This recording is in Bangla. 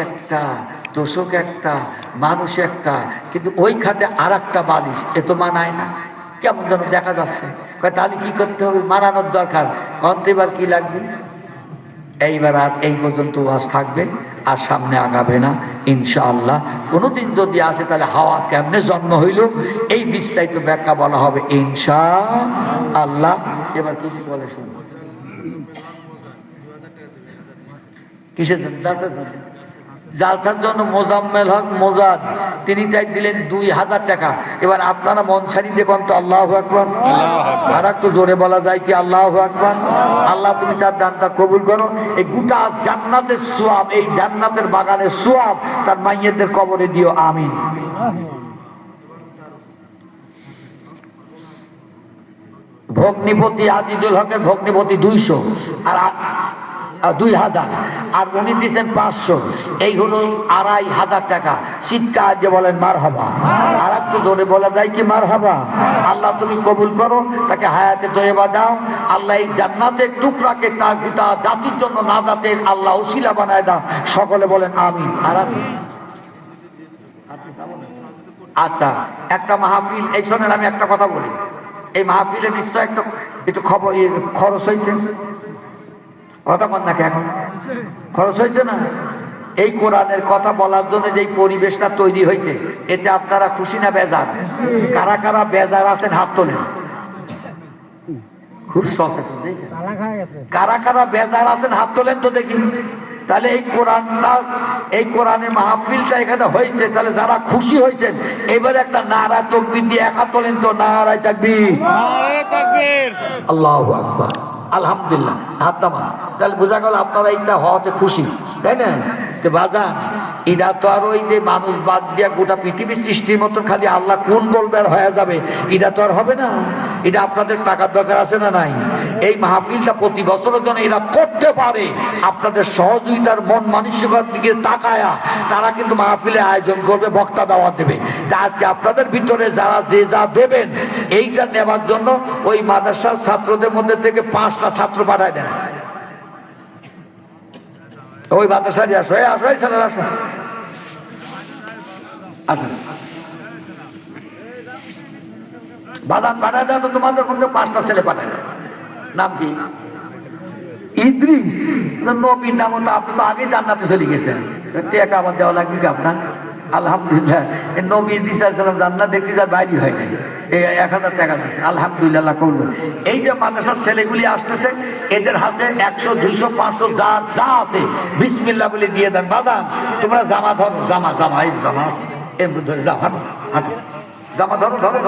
একটা দোষক একটা মানুষ একটা, কিন্তু ওই খাতে আর একটা বালিশ, এ তো মানায় না, কেমন যেন দেখা যাচ্ছে। তাহলে কি করতে হবে? মানানোর দরকার। অন্ত এবার কি লাগবে? এইবার আর এই পর্যন্ত ওয়াজ থাকবে, আর সামনে আগাবে না ইনশাআল্লাহ। কোনোদিন যদি আসে তাহলে হাওয়া কেমনে জন্ম হইল এই বিস্তারিত ব্যাখ্যা বলা হবে ইনশাআল্লাহ। এবার কিছু বলে শুনুন। কিসের জালসার জন্য মোজাম্মেল হক মোজাদ তিনি চাই দিলেন 2000 টাকা। এবার আপনারা মন ছাড়ি দেখুন তো আল্লাহু আকবার। আর একটু জোরে বলা যায় কি আল্লাহু আকবার? আল্লাহ তুমি তার দানটা কবুল করো। এই গোটা জান্নাতের সোয়াব, এই জান্নাতের বাগানের সোয়াব তার মাইয়েদের কবরে দিও, আমিন। ভগ্নিপতি আজিজুল হকের ভগ্নিপতি 200 আর 2000, আর উনি দিচ্ছেন 500, এই হলো 2500 টাকা। চিৎকার দিয়ে বলেন মারহাবা। আর একটু জোরে বলা যায় কি মারহাবা? আল্লাহ তুমি কবুল করো, তাকে হায়াতে তয়্যেবা দাও। আল্লাহ এই জান্নাতের টুকরাকে তার গোটা জাতির জন্য নাজাতের আল্লাহ ওসিলা বানায় দাও। সকলে বলেন আমিন। আর আচ্ছা, একটা মাহফিল, এই শোনেন আমি একটা কথা বলি, এই মাহফিলে নিশ্চয় একটু খবর খরচ হয়েছে, কথা বল নাকি? এখন খরচ হয়েছে না? এই কোরআনের কথা বলার জন্য যে পরিবেশটা তৈরি হয়েছে, এতে আপনারা খুশি না বেজার? কারা কারা বেজার আছেন হাত তোলেন। খুব সহজ, কারা কারা বেজার আছেন হাত তোলেন তো দেখি। তাহলে এই কোরআনটা, এই কোরআনের মাহফিলটা এখানে হয়েছে, তাহলে যারা খুশি হয়েছেন এবার একটা নারা তাকবীর দিয়ে এক হাত তোলেন তো। নারায়ে তাকবীর, নারায়ে তাকবীর, আল্লাহু আকবার, আলহামদুলিল্লাহ। হাত নামা। তাহলে বোঝা গেল আপনারা এইটা হওয়াতে খুশি, তাই না? তো বাজান, এটা তো আর ওই যে মানুষ বাদ দিয়া গোটা পৃথিবীর সৃষ্টির মতো খালি আল্লাহ কোন বলবে আর হয়ে যাবে, এটা তো আর হবে না। এটা আপনাদের টাকার দরকার আছে না নাই? এই মাহফিলটা প্রতি বছরের জন্য এরা করতে পারে, আপনাদের সহযোগিতার মন মানসিকতার দিকে তাকায়া তারা কিন্তু মাহফিলে আয়োজন করবে, বক্তা দাওয়াত দেবে। তা আজকে আপনাদের ভিতরে যারা যে যা দেবেন এইটা নেওয়ার জন্য ওই মাদ্রাসার ছাত্রদের মধ্যে থেকে 5টা ছাত্র পাঠায় দেন। ওই মাদ্রাসায় আসো, আসো, এই ছেলেরা আসো, আসো। বাদাম পাঠায় দেয় তো তোমাদের মধ্যে 5টা ছেলে পাঠায় দেয়। নাম কি? ইদ্রিস। নবীর নাম তো আপনি তো আগে জান্নাতে চলে গেছেন, টাকা আবার দেওয়া লাগবে কি আপনার? আলহামদুলিল্লাহ, নবী ইদ্রিস আলাইহিস সালাম জান্নাত দেখতে যার বাইরে হয় নাই, 1000 টাকা দিচ্ছে, আলহামদুলিল্লাহ করলো। এই যে মাদ্রাসার ছেলেগুলি আসতেছে, এদের হাতে 100, 200, 500 যা আছে বিসমিল্লাহ বলে দিয়ে দেন। বাদাম তোমরা জামা ধরো, জামা এই জামা এর ধরে জামা ধরো, ধরো।